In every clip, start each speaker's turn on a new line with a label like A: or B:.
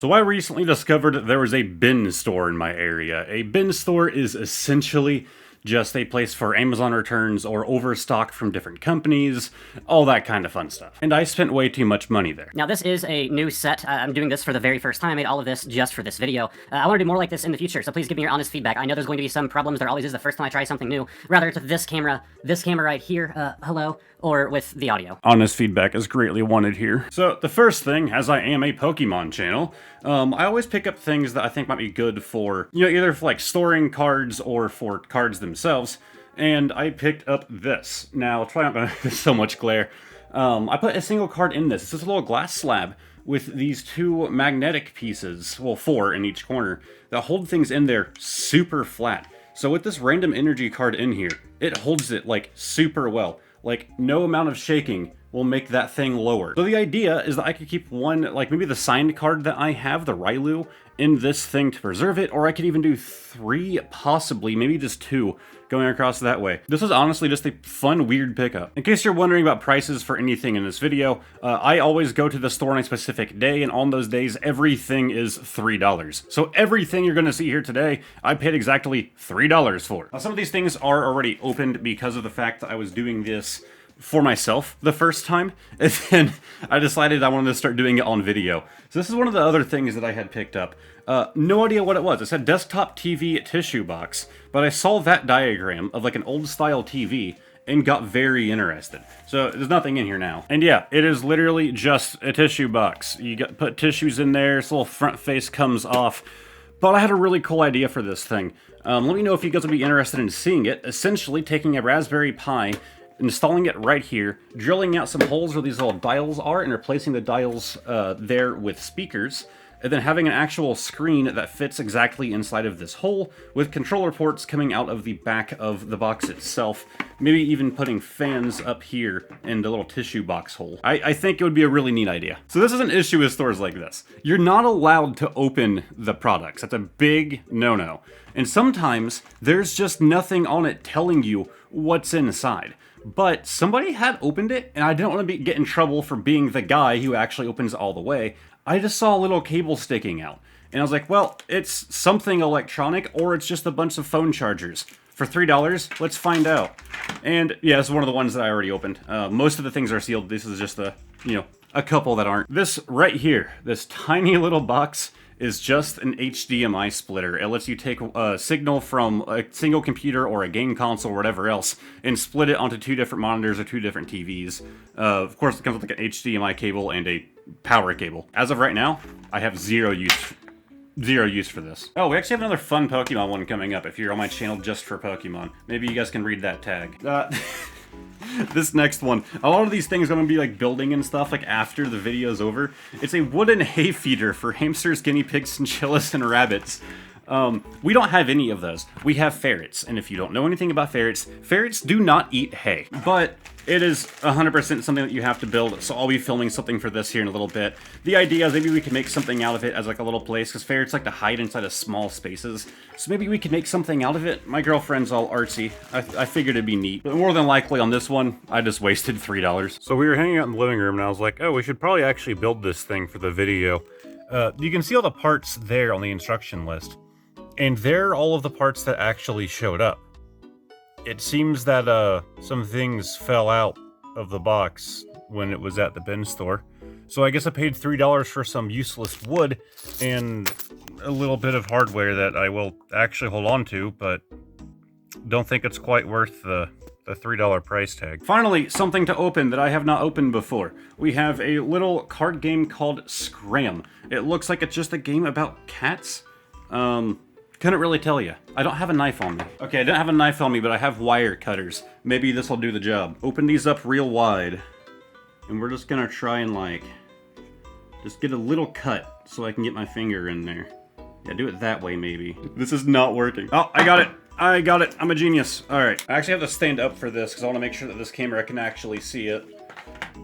A: So I recently discovered that there was a bin store in my area. A bin store is essentially just a place for Amazon returns or overstock from different companies, all that kind of fun stuff. And I spent way too much money there.
B: Now this is a new set. I'm doing this for the very first time. I made all of this just for this video. I want to do more like this in the future, so please give me your honest feedback. I know there's going to be some problems. There always is the first time I try something new. Rather it's this camera right here, hello, or with the audio.
A: Honest feedback is greatly wanted here. So the first thing, as I am a Pokemon channel, I always pick up things that I think might be good for, either for like storing cards or for cards themselves. And I picked up this. Now, try not to there's so much glare. I put a single card in this. It's just a little glass slab with these two magnetic pieces, well, 4 in each corner, that hold things in there super flat. So with this random energy card in here, it holds it like super well. Like no amount of shaking will make that thing lower. So the idea is that I could keep one, like maybe the signed card that I have, the Railu, in this thing to preserve it, or I could even do 3, possibly, maybe just 2, going across that way. This is honestly just a fun, weird pickup. In case you're wondering about prices for anything in this video, I always go to the store on a specific day, and on those days, everything is $3. So everything you're gonna see here today, I paid exactly $3 for. Now some of these things are already opened because of the fact that I was doing this for myself the first time, and then I decided I wanted to start doing it on video. So this is one of the other things that I had picked up. No idea what it was. It said desktop TV tissue box, but I saw that diagram of like an old style TV and got very interested. So there's nothing in here now. And yeah, it is literally just a tissue box. You put tissues in there, this little front face comes off. But I had a really cool idea for this thing. Let me know if you guys would be interested in seeing it. Essentially taking a Raspberry Pi, installing it right here, drilling out some holes where these little dials are, and replacing the dials there with speakers, and then having an actual screen that fits exactly inside of this hole, with controller ports coming out of the back of the box itself, maybe even putting fans up here in the little tissue box hole. I think it would be a really neat idea. So this is an issue with stores like this. You're not allowed to open the products. That's a big no-no. And sometimes there's just nothing on it telling you what's inside. But somebody had opened it, and I didn't want to get in trouble for being the guy who actually opens it all the way. I just saw a little cable sticking out. And I was like, well, it's something electronic, or it's just a bunch of phone chargers. For $3, let's find out. And yeah, this is one of the ones that I already opened. Most of the things are sealed. This is just a couple that aren't. This right here, this tiny little box, is just an HDMI splitter. It lets you take a signal from a single computer or a game console or whatever else and split it onto 2 different monitors or 2 different TVs. Of course, it comes with like an HDMI cable and a power cable. As of right now, I have zero use for this. Oh, we actually have another fun Pokemon one coming up if you're on my channel just for Pokemon. Maybe you guys can read that tag. This next one, a lot of these things I'm gonna be like building and stuff like after the video's over. It's a wooden hay feeder for hamsters, guinea pigs, chinchillas, and rabbits. We don't have any of those. We have ferrets, and if you don't know anything about ferrets, ferrets do not eat hay. But it is 100% something that you have to build, so I'll be filming something for this here in a little bit. The idea is maybe we can make something out of it as like a little place, because ferrets like to hide inside of small spaces. So maybe we could make something out of it. My girlfriend's all artsy. I figured it'd be neat. But more than likely on this one, I just wasted $3. So we were hanging out in the living room, and I was like, oh, we should probably actually build this thing for the video. You can see all the parts there on the instruction list. And they're all of the parts that actually showed up. It seems that some things fell out of the box when it was at the bin store. So I guess I paid $3 for some useless wood and a little bit of hardware that I will actually hold on to, but don't think it's quite worth the $3 price tag. Finally, something to open that I have not opened before. We have a little card game called Scram. It looks like it's just a game about cats. Couldn't really tell you. I don't have a knife on me. Okay, I don't have a knife on me, but I have wire cutters. Maybe this will do the job. Open these up real wide. And we're just gonna try and like, just get a little cut so I can get my finger in there. Yeah, do it that way maybe. This is not working. Oh, I got it. I got it. I'm a genius. All right. I actually have to stand up for this because I want to make sure that this camera can actually see it.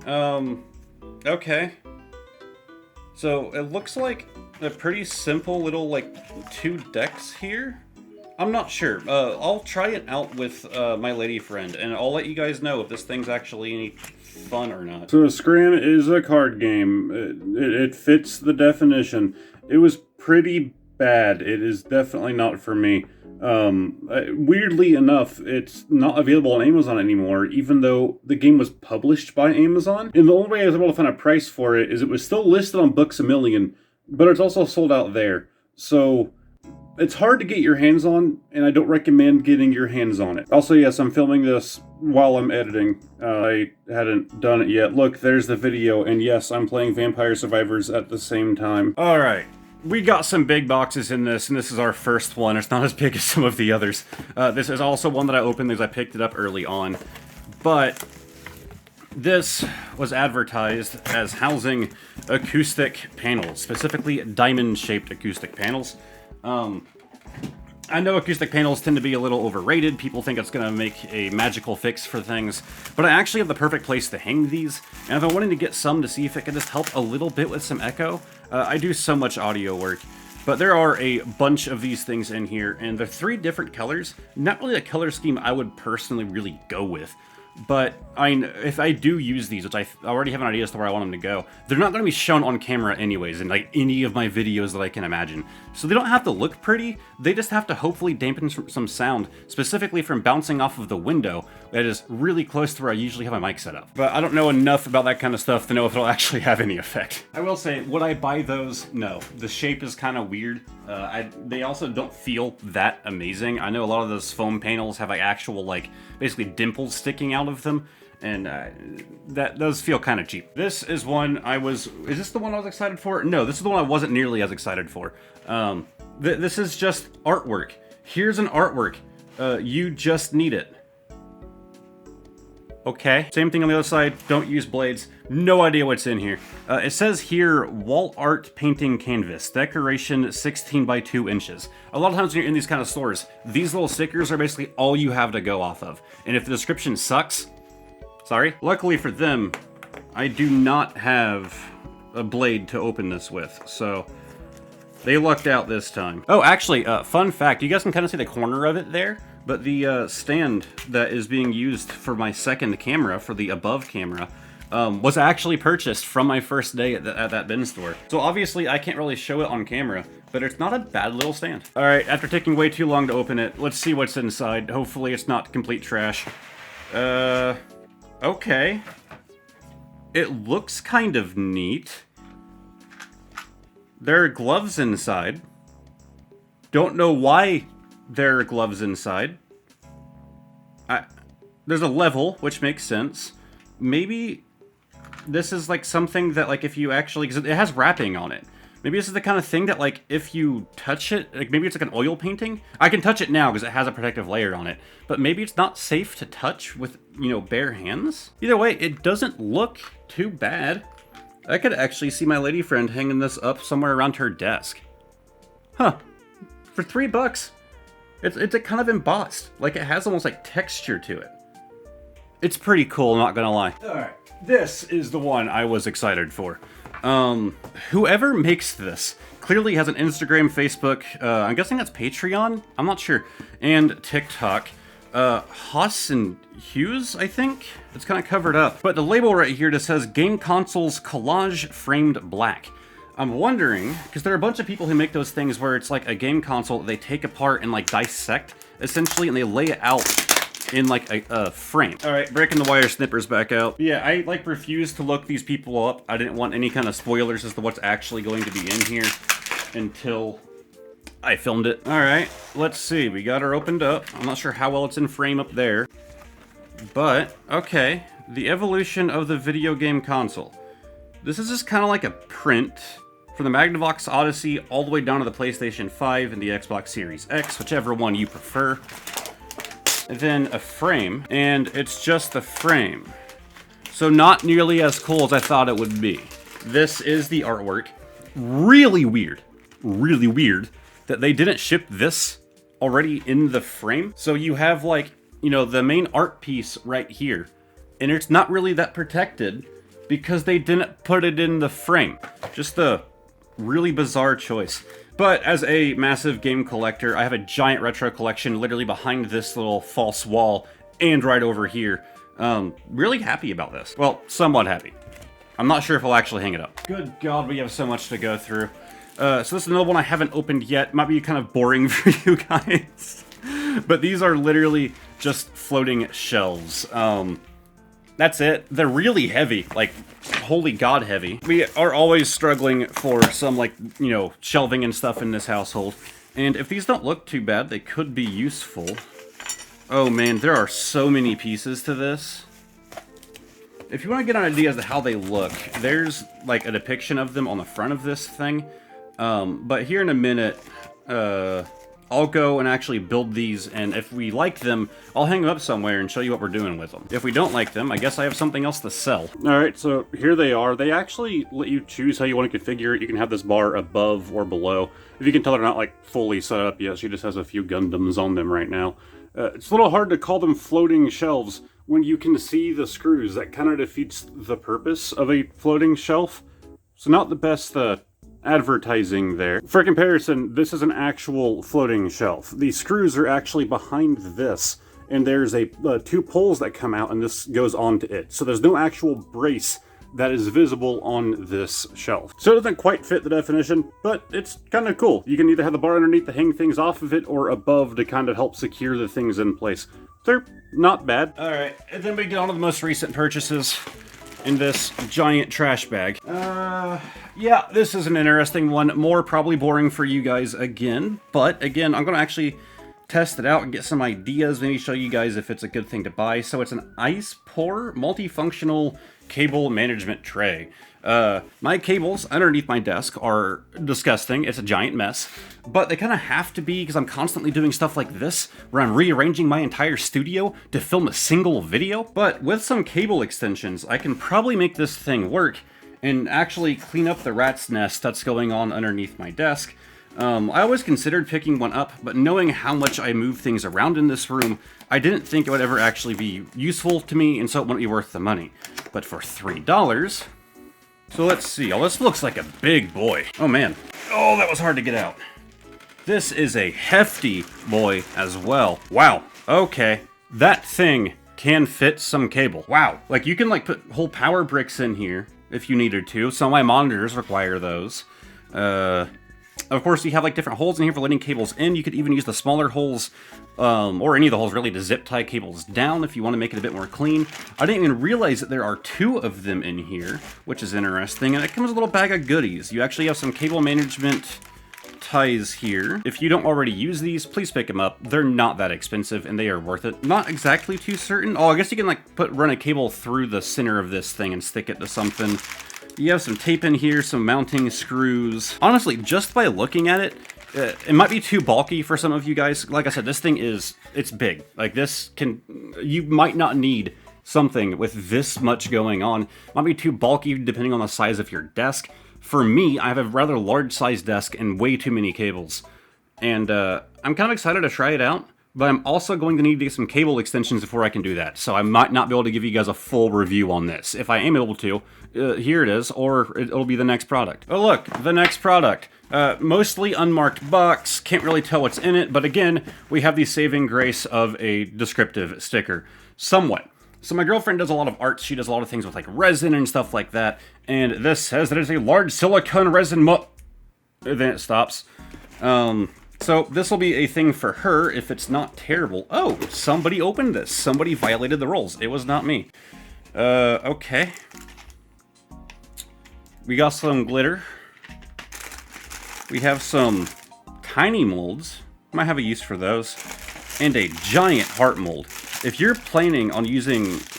A: Okay. So it looks like a pretty simple little, like, 2 decks here. I'm not sure. I'll try it out with my lady friend, and I'll let you guys know if this thing's actually any fun or not. So Scram is a card game. It fits the definition. It was pretty bad. It is definitely not for me. Weirdly enough, it's not available on Amazon anymore, even though the game was published by Amazon. And the only way I was able to find a price for it is it was still listed on Books A Million, but it's also sold out there. So it's hard to get your hands on, and I don't recommend getting your hands on it. Also, yes, I'm filming this while I'm editing. I hadn't done it yet. Look, there's the video, and yes, I'm playing Vampire Survivors at the same time. Alright. We got some big boxes in this, and this is our first one. It's not as big as some of the others. This is also one that I opened because I picked it up early on. But this was advertised as housing acoustic panels, specifically diamond-shaped acoustic panels. I know acoustic panels tend to be a little overrated. People think it's going to make a magical fix for things, but I actually have the perfect place to hang these, and I've been wanting to get some to see if it can just help a little bit with some echo. I do so much audio work, but there are a bunch of these things in here, and they're 3 different colors. Not really a color scheme I would personally really go with. But if I do use these, which I already have an idea as to where I want them to go, they're not going to be shown on camera anyways in like any of my videos that I can imagine. So they don't have to look pretty, they just have to hopefully dampen some sound, specifically from bouncing off of the window that is really close to where I usually have my mic set up. But I don't know enough about that kind of stuff to know if it'll actually have any effect. I will say, would I buy those? No. The shape is kind of weird. They also don't feel that amazing. I know a lot of those foam panels have like actual like basically dimples sticking out of them, and that does feel kind of cheap. This is one is this the one I was excited for? No, this is the one I wasn't nearly as excited for. This is just artwork. Here's an artwork. You just need it. Okay. Same thing on the other side. Don't use blades. No idea what's in here. It says here, wall art painting canvas, decoration 16 by 2 inches. A lot of times when you're in these kind of stores, these little stickers are basically all you have to go off of. And if the description sucks, sorry. Luckily for them, I do not have a blade to open this with, so they lucked out this time. Oh, actually, fun fact, you guys can kind of see the corner of it there, but the stand that is being used for my second camera, for the above camera, was actually purchased from my first day at that bin store. So obviously I can't really show it on camera, but it's not a bad little stand. All right, after taking way too long to open it, let's see what's inside. Hopefully it's not complete trash. Okay. It looks kind of neat. There are gloves inside. Don't know why there are gloves inside. There's a level, which makes sense. Maybe this is like something that like if you actually, because it has wrapping on it. Maybe this is the kind of thing that like if you touch it, like maybe it's like an oil painting. I can touch it now because it has a protective layer on it, but maybe it's not safe to touch with, you know, bare hands. Either way, it doesn't look too bad. I could actually see my lady friend hanging this up somewhere around her desk. Huh. For $3. It's kind of embossed. Like it has almost like texture to it. It's pretty cool, not gonna lie. Alright, this is the one I was excited for. Whoever makes this clearly has an Instagram, Facebook, I'm guessing that's Patreon? I'm not sure. And TikTok. Haas and Hughes, I think? It's kind of covered up. But the label right here just says Game Consoles Collage Framed Black. I'm wondering, because there are a bunch of people who make those things where it's like a game console that they take apart and like dissect, essentially, and they lay it out in like a frame. All right, breaking the wire snippers back out. Yeah, I like refuse to look these people up. I didn't want any kind of spoilers as to what's actually going to be in here until I filmed it. All right, let's see. We got her opened up. I'm not sure how well it's in frame up there, but okay. The evolution of the video game console. This is just kind of like a print from the Magnavox Odyssey all the way down to the PlayStation 5 and the Xbox Series X, whichever one you prefer. And then a frame, and it's just the frame. So not nearly as cool as I thought it would be. This is the artwork. Really weird that they didn't ship this already in the frame. So you have like, you know, the main art piece right here, and it's not really that protected because they didn't put it in the frame. Just a really bizarre choice. But as a massive game collector, I have a giant retro collection literally behind this little false wall and right over here. Really happy about this. Well, somewhat happy. I'm not sure if I'll actually hang it up. Good God, we have so much to go through. So this is another one I haven't opened yet. Might be kind of boring for you guys. But these are literally just floating shelves. That's it. They're really heavy, like, holy god heavy. We are always struggling for some, like, you know, shelving and stuff in this household. And if these don't look too bad, they could be useful. Oh man, there are so many pieces to this. If you want to get an idea as to how they look, there's, like, a depiction of them on the front of this thing. But here in a minute, I'll go and actually build these, and if we like them, I'll hang them up somewhere and show you what we're doing with them. If we don't like them, I guess I have something else to sell. Alright, so here they are. They actually let you choose how you want to configure it. You can have this bar above or below. If you can tell, they're not, like, fully set up yet. She just has a few Gundams on them right now. It's a little hard to call them floating shelves when you can see the screws. That kind of defeats the purpose of a floating shelf. So not the best, advertising there. For comparison, this is an actual floating shelf. The screws are actually behind this, and there's two poles that come out, and this goes onto it. So there's no actual brace that is visible on this shelf. So it doesn't quite fit the definition, but it's kind of cool. You can either have the bar underneath to hang things off of it, or above to kind of help secure the things in place. They're not bad. Alright, and then we get on to the most recent purchases in this giant trash bag. Yeah, this is an interesting one. More probably boring for you guys again, but again, I'm gonna actually test it out and get some ideas, maybe show you guys if it's a good thing to buy. So it's an IcePore multifunctional cable management tray. My cables underneath my desk are disgusting. It's a giant mess, but they kind of have to be because I'm constantly doing stuff like this where I'm rearranging my entire studio to film a single video. But with some cable extensions, I can probably make this thing work and actually clean up the rat's nest that's going on underneath my desk. I always considered picking one up, but knowing how much I move things around in this room, I didn't think it would ever actually be useful to me, and so it wouldn't be worth the money. But for $3... So let's see. Oh, this looks like a big boy. Oh man. Oh, that was hard to get out. This is a hefty boy as well. Wow. Okay. That thing can fit some cable. Wow. Like, you can, like, put whole power bricks in here if you needed to. Some of my monitors require those. Of course, you have, like, different holes in here for letting cables in. You could even use the smaller holes, or any of the holes, really, to zip tie cables down if you want to make it a bit more clean. I didn't even realize that there are two of them in here, which is interesting. And it comes with a little bag of goodies. You actually have some cable management ties here. If you don't already use these, please pick them up. They're not that expensive, and they are worth it. Not exactly too certain. Oh, I guess you can, like, run a cable through the center of this thing and stick it to something. You have some tape in here, some mounting screws. Honestly, just by looking at it, it might be too bulky for some of you guys. Like I said, this thing it's big. Like, you might not need something with this much going on. Might be too bulky depending on the size of your desk. For me, I have a rather large sized desk and way too many cables. And I'm kind of excited to try it out. But I'm also going to need to get some cable extensions before I can do that. So I might not be able to give you guys a full review on this. If I am able to, here it is, or it'll be the next product. Oh look, the next product. Mostly unmarked box, can't really tell what's in it, but again, we have the saving grace of a descriptive sticker. Somewhat. So my girlfriend does a lot of art, she does a lot of things with, like, resin and stuff like that, and this says that it's a large silicone resin then it stops. So this will be a thing for her if it's not terrible. Oh, somebody opened this. Somebody violated the rules. It was not me. Okay. We got some glitter. We have some tiny molds. Might have a use for those. And a giant heart mold. If you're planning on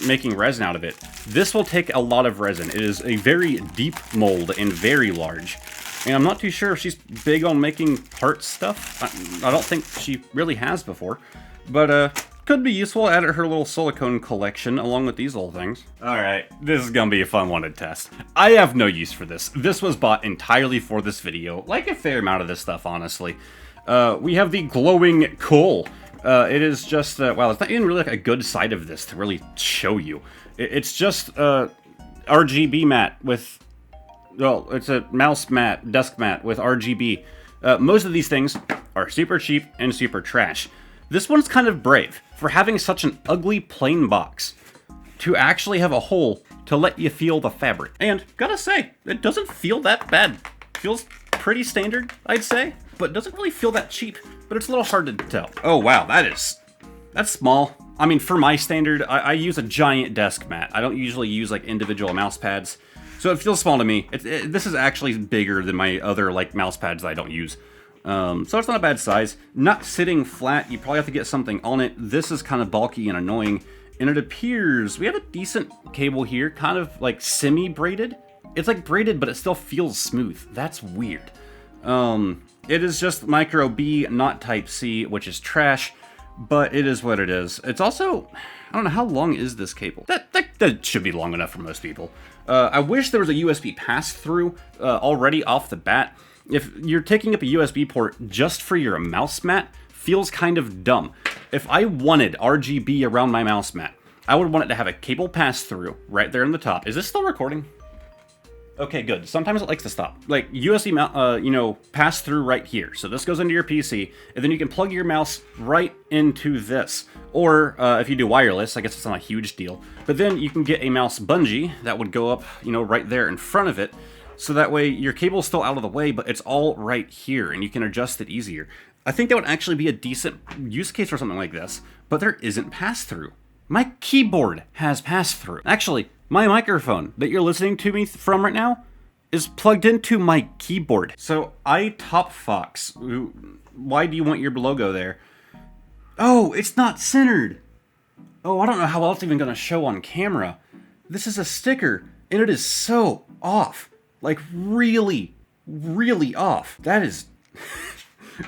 A: making resin out of it, this will take a lot of resin. It is a very deep mold and very large. And I'm not too sure if she's big on making heart stuff. I don't think she really has before. But, could be useful. Add it to her little silicone collection along with these little things. Alright, this is gonna be a fun one to test. I have no use for this. This was bought entirely for this video. Like a fair amount of this stuff, honestly. We have the glowing coal. It is just, wow, it's not even really like a good side of this to really show you. It's just, RGB mat with... Well, it's a mouse mat, desk mat with RGB. Most of these things are super cheap and super trash. This one's kind of brave for having such an ugly plain box to actually have a hole to let you feel the fabric. And gotta say, it doesn't feel that bad. It feels pretty standard, I'd say, but doesn't really feel that cheap, but it's a little hard to tell. Oh wow, that's small. I mean, for my standard, I use a giant desk mat. I don't usually use like individual mouse pads, so it feels small to me. This is actually bigger than my other like mouse pads that I don't use. So it's not a bad size. Not sitting flat, you probably have to get something on it. This is kind of bulky and annoying, and it appears we have a decent cable here, kind of like semi-braided. It's like braided, but it still feels smooth. That's weird. It is just micro B, not type C, which is trash. But it is what it is. It's also, I don't know, how long is this cable? That should be long enough for most people. I wish there was a USB pass-through already off the bat. If you're taking up a USB port just for your mouse mat, feels kind of dumb. If I wanted RGB around my mouse mat, I would want it to have a cable pass-through right there in the top. Is this still recording? Okay, good. Sometimes it likes to stop. Like, USB, pass through right here. So this goes into your PC, and then you can plug your mouse right into this. Or, if you do wireless, I guess it's not a huge deal. But then you can get a mouse bungee that would go up, right there in front of it. So that way your cable's still out of the way, but it's all right here, and you can adjust it easier. I think that would actually be a decent use case for something like this, but there isn't pass-through. My keyboard has pass-through. Actually, my microphone that you're listening to me from right now is plugged into my keyboard. So iTopFox, why do you want your logo there? Oh, it's not centered. Oh, I don't know how else it's even gonna show on camera. This is a sticker, and it is so off. Like, really, really off. That is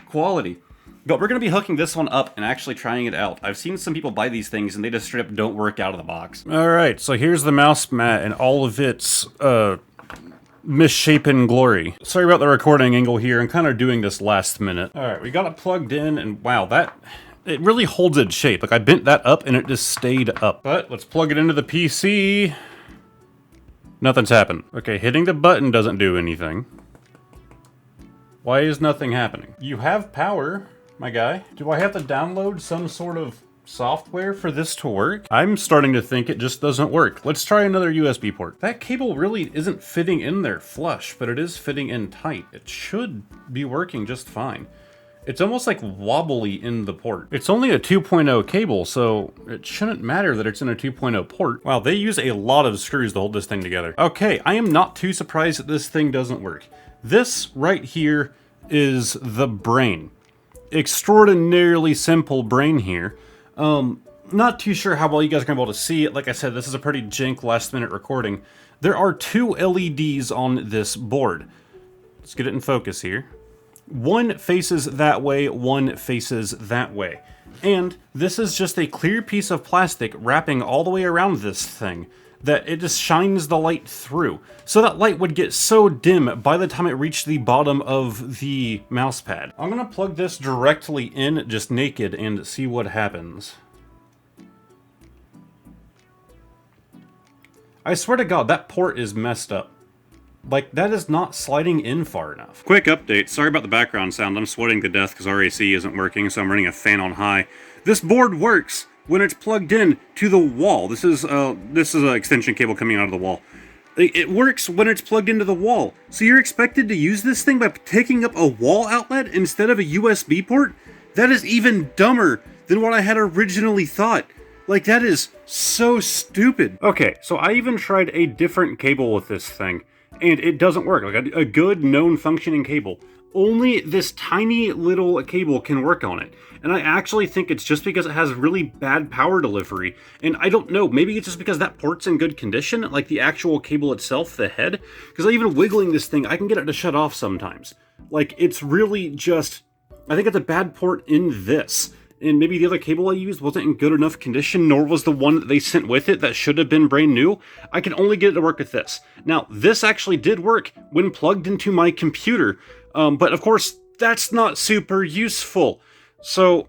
A: quality. But we're going to be hooking this one up and actually trying it out. I've seen some people buy these things and they just straight up don't work out of the box. Alright, so here's the mouse mat and all of its, misshapen glory. Sorry about the recording angle here. I'm kind of doing this last minute. Alright, we got it plugged in and wow, it really holds its shape. Like, I bent that up and it just stayed up. But let's plug it into the PC. Nothing's happened. Okay, hitting the button doesn't do anything. Why is nothing happening? You have power, my guy. Do I have to download some sort of software for this to work? I'm starting to think it just doesn't work. Let's try another USB port. That cable really isn't fitting in there flush, but it is fitting in tight. It should be working just fine. It's almost like wobbly in the port. It's only a 2.0 cable, so it shouldn't matter that it's in a 2.0 port. Wow, they use a lot of screws to hold this thing together. Okay, I am not too surprised that this thing doesn't work. This right here is the brain. Extraordinarily simple brain here. Not too sure how well you guys are going to be able to see it. Like I said, this is a pretty jank last minute recording. There are two LEDs on this board. Let's get it in focus here. One faces that way, one faces that way. And this is just a clear piece of plastic wrapping all the way around this thing that it just shines the light through. So that light would get so dim by the time it reached the bottom of the mouse pad. I'm gonna plug this directly in, just naked, and see what happens. I swear to God, that port is messed up. Like, that is not sliding in far enough. Quick update. Sorry about the background sound. I'm sweating to death because RAC isn't working, so I'm running a fan on high. This board works when it's plugged in to the wall. This is an extension cable coming out of the wall. It works when it's plugged into the wall. So you're expected to use this thing by taking up a wall outlet instead of a USB port? That is even dumber than what I had originally thought. Like, that is so stupid. Okay, so I even tried a different cable with this thing, and it doesn't work. Like, a good, known, functioning cable. Only this tiny little cable can work on it. And I actually think it's just because it has really bad power delivery. And I don't know, maybe it's just because that port's in good condition, like the actual cable itself, the head. Because even wiggling this thing, I can get it to shut off sometimes. Like, it's really just, I think it's a bad port in this. And maybe the other cable I used wasn't in good enough condition, nor was the one that they sent with it that should have been brand new. I can only get it to work with this. Now, this actually did work when plugged into my computer, but of course, that's not super useful. So,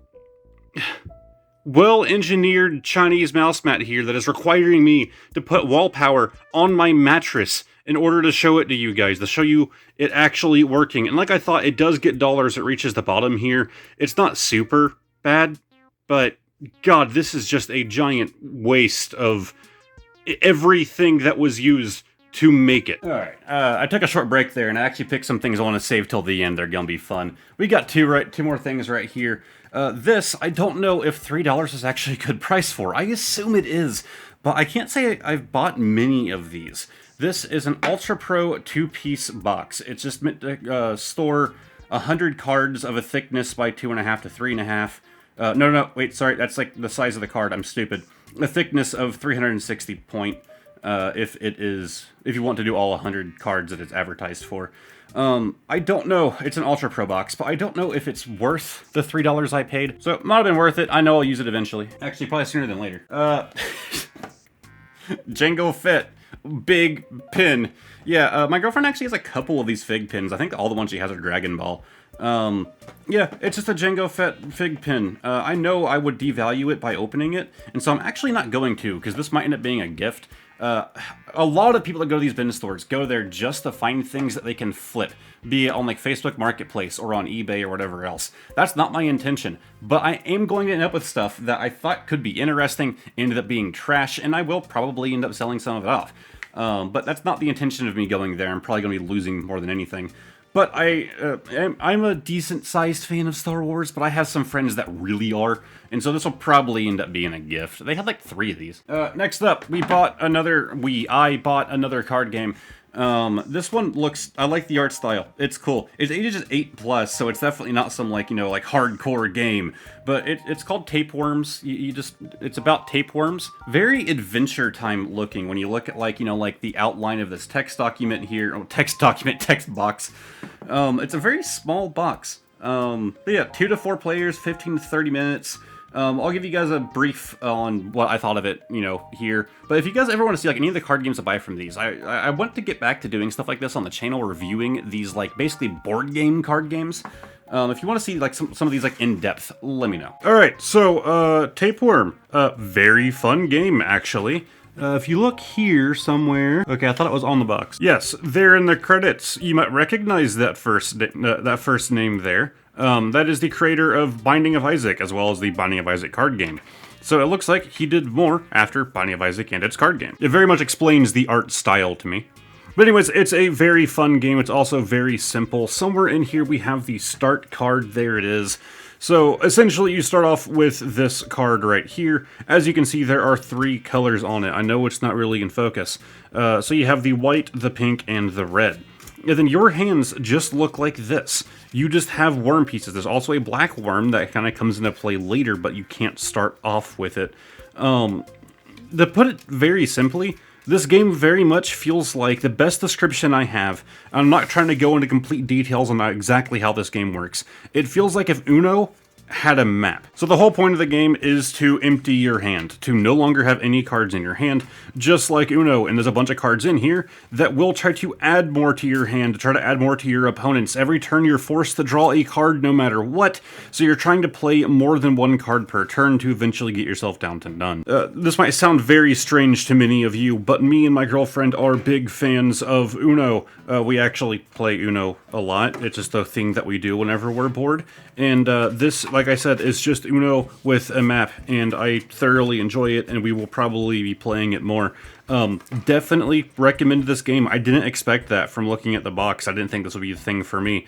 A: well-engineered Chinese mouse mat here that is requiring me to put wall power on my mattress in order to show it to you guys, to show you it actually working. And like I thought, it does get dollars. It reaches the bottom here. It's not super bad, but God, this is just a giant waste of everything that was used to make it. All right, I took a short break there, and I actually picked some things I want to save till the end. They're gonna be fun. We got two more things right here. This, I don't know if $3 is actually a good price for. I assume it is, but I can't say I've bought many of these. This is an Ultra Pro 2-piece box. It's just meant to store 100 cards of a thickness by 2.5 to 3.5. No, wait, sorry, that's like the size of the card. I'm stupid. A thickness of 360 point. If you want to do all 100 cards that it's advertised for. I don't know. It's an Ultra Pro box, but I don't know if it's worth the $3 I paid. So it might have been worth it. I know I'll use it eventually. Actually, probably sooner than later. Jango Fett. Big pin. Yeah, my girlfriend actually has a couple of these fig pins. I think all the ones she has are Dragon Ball. Yeah, it's just a Jango Fett fig pin. I know I would devalue it by opening it, and so I'm actually not going to, because this might end up being a gift. A lot of people that go to these bin stores go there just to find things that they can flip, be it on like Facebook Marketplace or on eBay or whatever else. That's not my intention, but I am going to end up with stuff that I thought could be interesting, ended up being trash, and I will probably end up selling some of it off. But that's not the intention of me going there. I'm probably going to be losing more than anything. But I'm a decent-sized fan of Star Wars, but I have some friends that really are, and so this will probably end up being a gift. They had like 3 of these. Next up, I bought another card game. This one looks, I like the art style. It's cool. It's ages 8+, so it's definitely not some like, like hardcore game, but it's called Tapeworms. It's about tapeworms. Very Adventure Time looking when you look at like, like the outline of this text document here, text box. It's a very small box. But yeah, 2 to 4 players, 15 to 30 minutes. I'll give you guys a brief on what I thought of it, here. But if you guys ever want to see, like, any of the card games I buy from these, I want to get back to doing stuff like this on the channel, reviewing these, like, basically board game card games. If you want to see, like, some of these, like, in-depth, let me know. Alright, so, Tapeworm. Very fun game, actually. If you look here somewhere... Okay, I thought it was on the box. Yes, there in the credits, you might recognize that first name there. That is the creator of Binding of Isaac, as well as the Binding of Isaac card game. So it looks like he did more after Binding of Isaac and its card game. It very much explains the art style to me. But anyways, it's a very fun game. It's also very simple. Somewhere in here we have the start card. There it is. So essentially you start off with this card right here. As you can see, there are 3 colors on it. I know it's not really in focus. So you have the white, the pink, and the red. And then your hands just look like this. You just have worm pieces. There's also a black worm that kind of comes into play later, but you can't start off with it. To put it very simply, this game very much feels like the best description I have. I'm not trying to go into complete details on exactly how this game works. It feels like if Uno had a map. So the whole point of the game is to empty your hand, to no longer have any cards in your hand, just like Uno, and there's a bunch of cards in here that will try to add more to your hand, to try to add more to your opponents. Every turn you're forced to draw a card no matter what, so you're trying to play more than 1 card per turn to eventually get yourself down to none. This might sound very strange to many of you, but me and my girlfriend are big fans of Uno. We actually play Uno a lot. It's just a thing that we do whenever we're bored. And this, like I said, is just Uno with a map, and I thoroughly enjoy it, and we will probably be playing it more. Definitely recommend this game. I didn't expect that from looking at the box. I didn't think this would be a thing for me.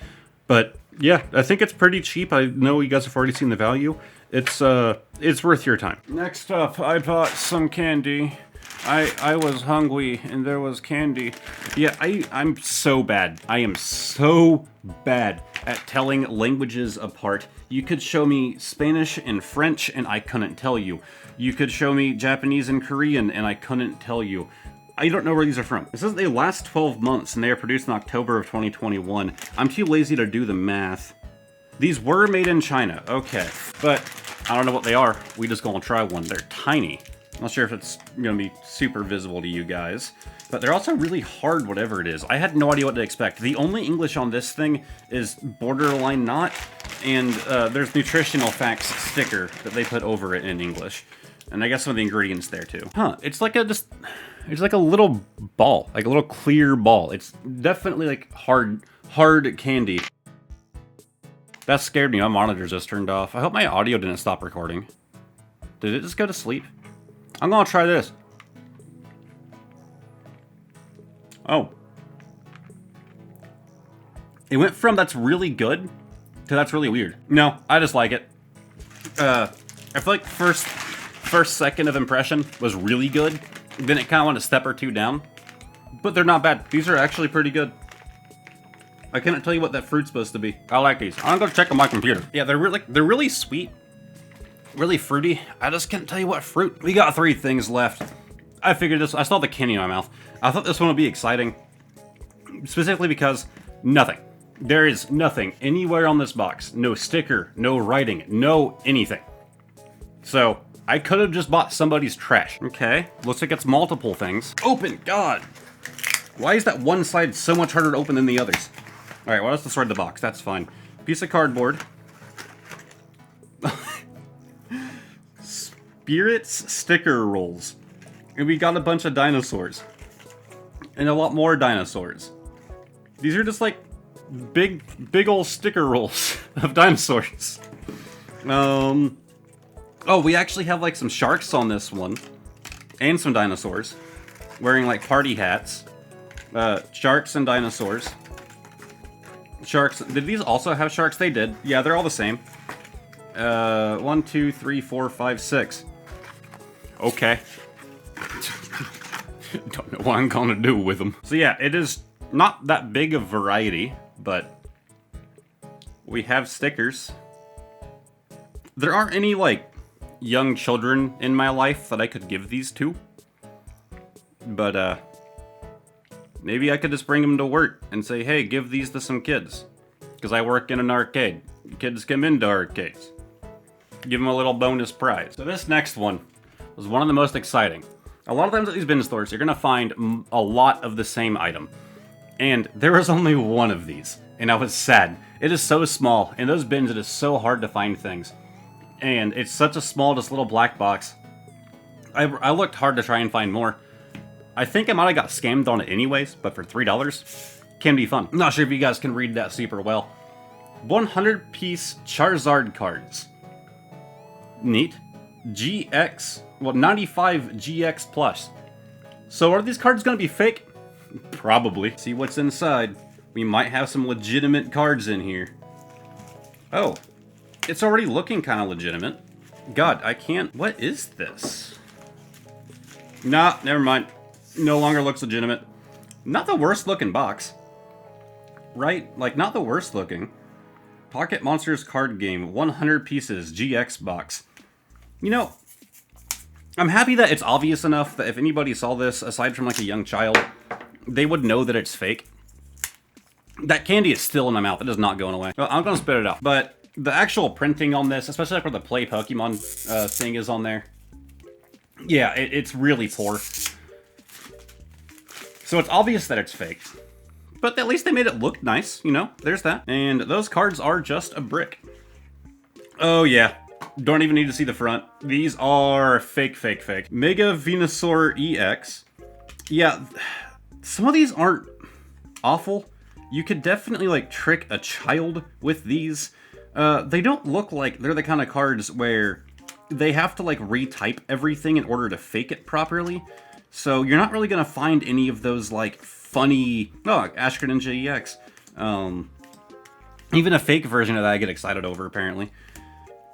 A: But yeah, I think it's pretty cheap. I know you guys have already seen the value. It's worth your time. Next up, I bought some candy. I was hungry and there was candy. Yeah, I'm so bad. I am so bad at telling languages apart. You could show me Spanish and French and I couldn't tell you. You could show me Japanese and Korean and I couldn't tell you. I don't know where these are from. It says they last 12 months and they are produced in October of 2021. I'm too lazy to do the math. These were made in China, okay. But I don't know what they are. We just gonna try one. They're tiny. Not sure if it's going to be super visible to you guys, but they're also really hard, whatever it is. I had no idea what to expect. The only English on this thing is borderline not, and there's nutritional facts sticker that they put over it in English. And I guess some of the ingredients there too. Huh, it's like a little ball, like a little clear ball. It's definitely like hard candy. That scared me. My monitor just turned off. I hope my audio didn't stop recording. Did it just go to sleep? I'm gonna try this. Oh. It went from that's really good to that's really weird. No, I just like it. I feel like first second of impression was really good. Then it kind of went a step or two down. But they're not bad. These are actually pretty good. I couldn't tell you what that fruit's supposed to be. I like these. I'm gonna go check on my computer. Yeah, they're really sweet. Really fruity. I just can't tell you what fruit. We got 3 things left. I figured this. I saw the candy in my mouth. I thought this one would be exciting. Specifically because nothing. There is nothing anywhere on this box. No sticker, no writing, no anything. So, I could have just bought somebody's trash. Okay, looks like it's multiple things. Open, God! Why is that one side so much harder to open than the others? Alright, well, let's discard the box, that's fine. Piece of cardboard. Spirits sticker rolls. And we got a bunch of dinosaurs. And a lot more dinosaurs. These are just like big old sticker rolls of dinosaurs. Oh, we actually have like some sharks on this one. And some dinosaurs. Wearing like party hats. Sharks and dinosaurs. Sharks. Did these also have sharks? They did. Yeah, they're all the same. 1, 2, 3, 4, 5, 6. Okay. Don't know what I'm gonna do with them. So yeah, it is not that big of variety, but we have stickers. There aren't any, like, young children in my life that I could give these to. But, maybe I could just bring them to work and say, hey, give these to some kids. Because I work in an arcade. Kids come into arcades. Give them a little bonus prize. So this next one was one of the most exciting. A lot of times at these bin stores, you're going to find a lot of the same item. And there was only one of these. And I was sad. It is so small. In those bins, it is so hard to find things. And it's such a small, just little black box. I looked hard to try and find more. I think I might have got scammed on it anyways, but for $3, can be fun. I'm not sure if you guys can read that super well. 100-piece Charizard cards. Neat. GX, well, 95 GX Plus. So are these cards gonna be fake? Probably. See what's inside. We might have some legitimate cards in here. Oh, it's already looking kind of legitimate. God, I can't. What is this? Nah, never mind. No longer looks legitimate. Not the worst looking box. Right? Like, not the worst looking. Pocket Monsters card game, 100 pieces, GX box. You know, I'm happy that it's obvious enough that if anybody saw this, aside from like a young child, they would know that it's fake. That candy is still in my mouth. It is not going away. Well, I'm going to spit it out. But the actual printing on this, especially like where the Play Pokemon thing is on there, yeah, it's really poor. So it's obvious that it's fake. But at least they made it look nice, you know? There's that. And those cards are just a brick. Oh, yeah. Don't even need to see the front. These are fake. Mega Venusaur EX. Yeah, some of these aren't awful. You could definitely, like, trick a child with these. They don't look like they're the kind of cards where they have to, like, retype everything in order to fake it properly. So you're not really going to find any of those, like, funny... Oh, Ash Greninja EX. Even a fake version of that I get excited over, apparently.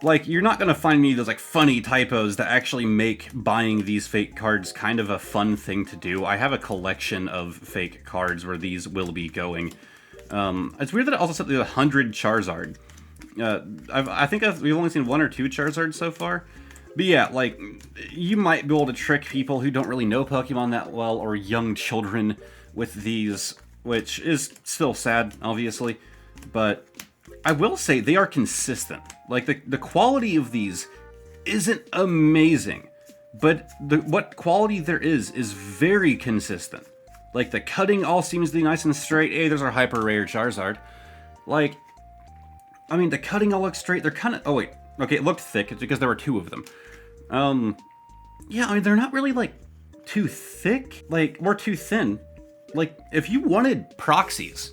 A: Like, you're not going to find me those, like, funny typos that actually make buying these fake cards kind of a fun thing to do. I have a collection of fake cards where these will be going. It's weird that it also said the 100 Charizard. I think we've only seen 1 or 2 Charizards so far. But yeah, like, you might be able to trick people who don't really know Pokemon that well, or young children with these, which is still sad, obviously. But I will say they are consistent. Like, the quality of these isn't amazing, but what quality there is very consistent. Like, the cutting all seems to be nice and straight. Hey, there's our hyper rare Charizard. Like, I mean, the cutting all looks straight. They're kind of... Oh, wait. Okay, it looked thick. It's because there were 2 of them. Yeah, I mean, they're not really, like, too thick. Like, or too thin. Like, if you wanted proxies,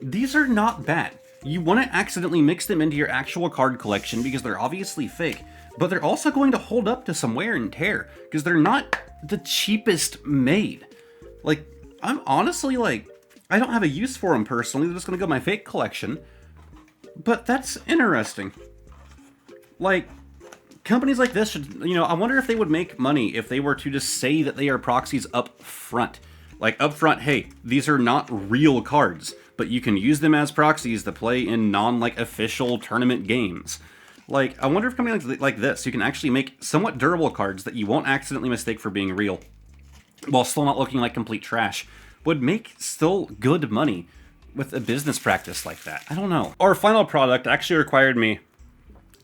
A: these are not bad. You want to accidentally mix them into your actual card collection because they're obviously fake, but they're also going to hold up to some wear and tear because they're not the cheapest made. Like, I'm honestly like, I don't have a use for them personally. They're just gonna go in my fake collection. But that's interesting. Like, companies like this should, you know, I wonder if they would make money if they were to just say that they are proxies up front. Like, up front, hey, these are not real cards, but you can use them as proxies to play in non-like official tournament games. Like, I wonder if companies like this, you can actually make somewhat durable cards that you won't accidentally mistake for being real, while still not looking like complete trash, would make still good money with a business practice like that. I don't know. Our final product actually required me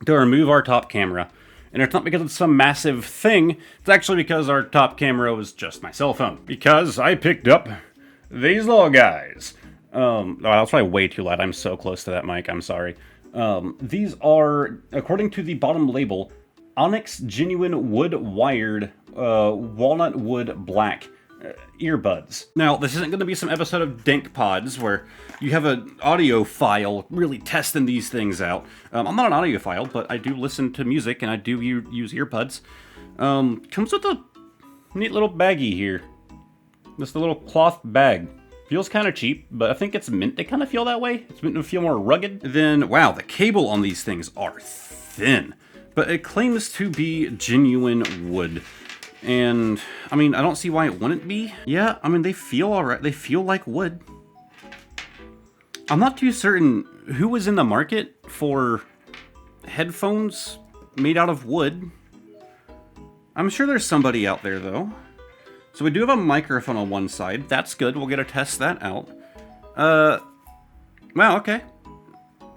A: to remove our top camera. And it's not because it's some massive thing, it's actually because our top camera was just my cell phone. Because I picked up these little guys. Oh, that's probably way too loud. I'm so close to that mic, I'm sorry. These are, according to the bottom label, Onyx Genuine Wood Wired Walnut Wood Black earbuds. Now, this isn't going to be some episode of Dank Pods where you have an audiophile really testing these things out. I'm not an audiophile, but I do listen to music and I do use earbuds. Comes with a neat little baggie here. Just a little cloth bag. Feels kind of cheap, but I think it's meant to kind of feel that way. It's meant to feel more rugged. Then, wow, the cable on these things are thin, but it claims to be genuine wood. And, I mean, I don't see why it wouldn't be. Yeah, I mean, they feel alright. They feel like wood. I'm not too certain who was in the market for headphones made out of wood. I'm sure there's somebody out there, though. So we do have a microphone on one side. That's good. We'll get to test that out. Wow, okay.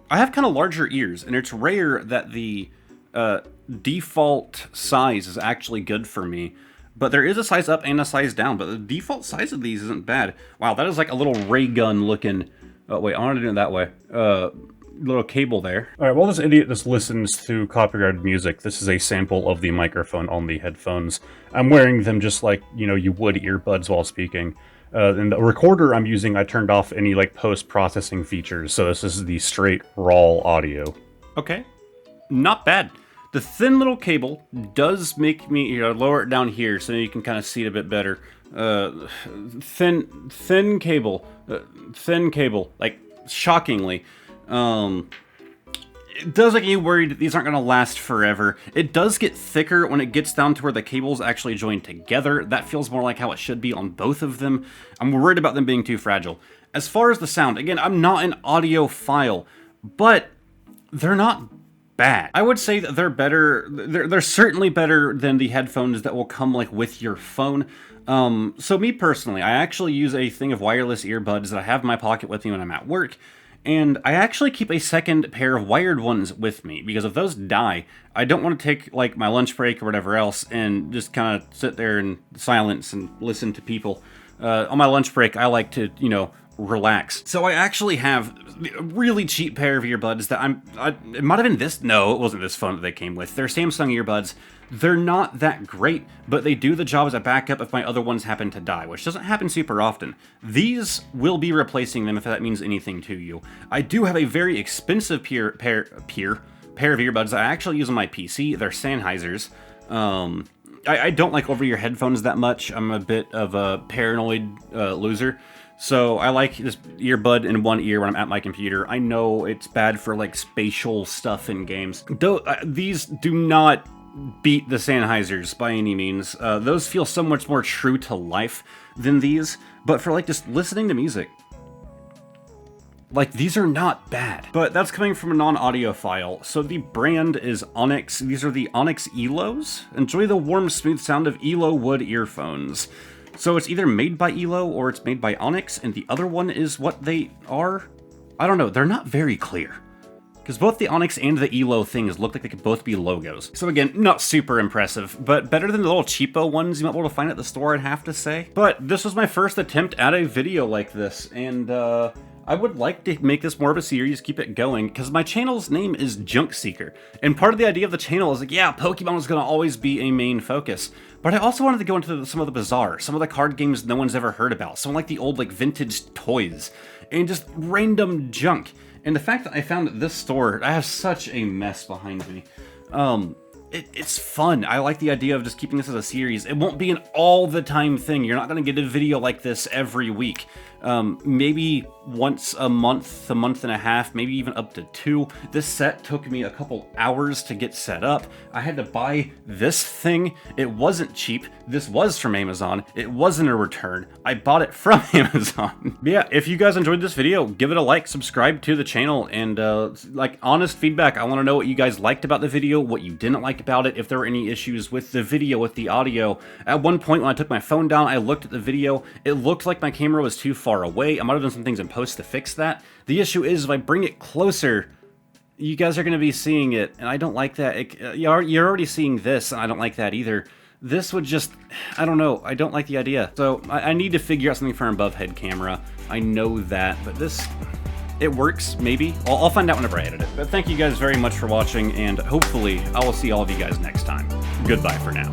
A: I have kind of larger ears, and it's rare that the default size is actually good for me. But there is a size up and a size down, but the default size of these isn't bad. Wow, that is like a little ray gun looking... Oh, wait, I want to do it that way. Little cable there. Alright, while this idiot just listens to copyrighted music, this is a sample of the microphone on the headphones. I'm wearing them just like, you know, you would earbuds while speaking. And the recorder I'm using, I turned off any, like, post-processing features, so this is the straight, raw audio. Okay. Not bad. The thin little cable does make me, you know, lower it down here so you can kind of see it a bit better. Thin cable, like, shockingly. It does make you worried that these aren't going to last forever. It does get thicker when it gets down to where the cables actually join together. That feels more like how it should be on both of them. I'm worried about them being too fragile. As far as the sound, again, I'm not an audiophile, but they're not bad. I would say that they're better. They're certainly better than the headphones that will come like with your phone. So me personally, I actually use a thing of wireless earbuds that I have in my pocket with me when I'm at work. And I actually keep a second pair of wired ones with me, because if those die, I don't want to take, like, my lunch break or whatever else and just kind of sit there in silence and listen to people. On my lunch break, I like to, you know, relax. So I actually have a really cheap pair of earbuds that it might have been this, no, it wasn't this phone that they came with. They're Samsung earbuds. They're not that great, but they do the job as a backup if my other ones happen to die, which doesn't happen super often. These will be replacing them if that means anything to you. I do have a very expensive pair of earbuds that I actually use on my PC. They're Sennheisers. I don't like over-ear headphones that much. I'm a bit of a paranoid loser. So I like this earbud in one ear when I'm at my computer. I know it's bad for, like, spatial stuff in games. These do not beat the Sennheisers by any means. Those feel so much more true to life than these, but for, like, just listening to music, like, these are not bad. But that's coming from a non-audiophile. So the brand is Onyx. These are the Onyx Elos. Enjoy the warm, smooth sound of Elo wood earphones. So it's either made by Elo or it's made by Onyx, and the other one is what they are. I don't know, they're not very clear. Because both the Onyx and the Elo things look like they could both be logos. So again, not super impressive, but better than the little cheapo ones you might be able to find at the store, I'd have to say. But this was my first attempt at a video like this, and I would like to make this more of a series, keep it going, because my channel's name is Junk Seeker. And part of the idea of the channel is like, yeah, Pokemon is going to always be a main focus. But I also wanted to go into some of the bizarre, some of the card games no one's ever heard about, some like the old, like, vintage toys, and just random junk. And the fact that I found this store, I have such a mess behind me. it's fun. I like the idea of just keeping this as a series. It won't be an all the time thing. You're not going to get a video like this every week. Maybe once a month and a half, maybe even up to 2. This set took me a couple hours to get set up. I had to buy this thing. It wasn't cheap. This was from Amazon. It wasn't a return. I bought it from Amazon. But yeah, if you guys enjoyed this video, give it a like, subscribe to the channel, and like honest feedback. I want to know what you guys liked about the video, what you didn't like about it, if there were any issues with the video, with the audio. At one point when I took my phone down, I looked at the video. It looked like my camera was too far away. I might have done some things in post to fix that. The issue is if I bring it closer, you guys are going to be seeing it, and I don't like that. You're already seeing this, and I don't like that either. This would just, I don't know, I don't like the idea. So I need to figure out something for an above head camera. I know that, but this, it works, maybe. I'll find out whenever I edit it. But thank you guys very much for watching, and hopefully I will see all of you guys next time. Goodbye for now.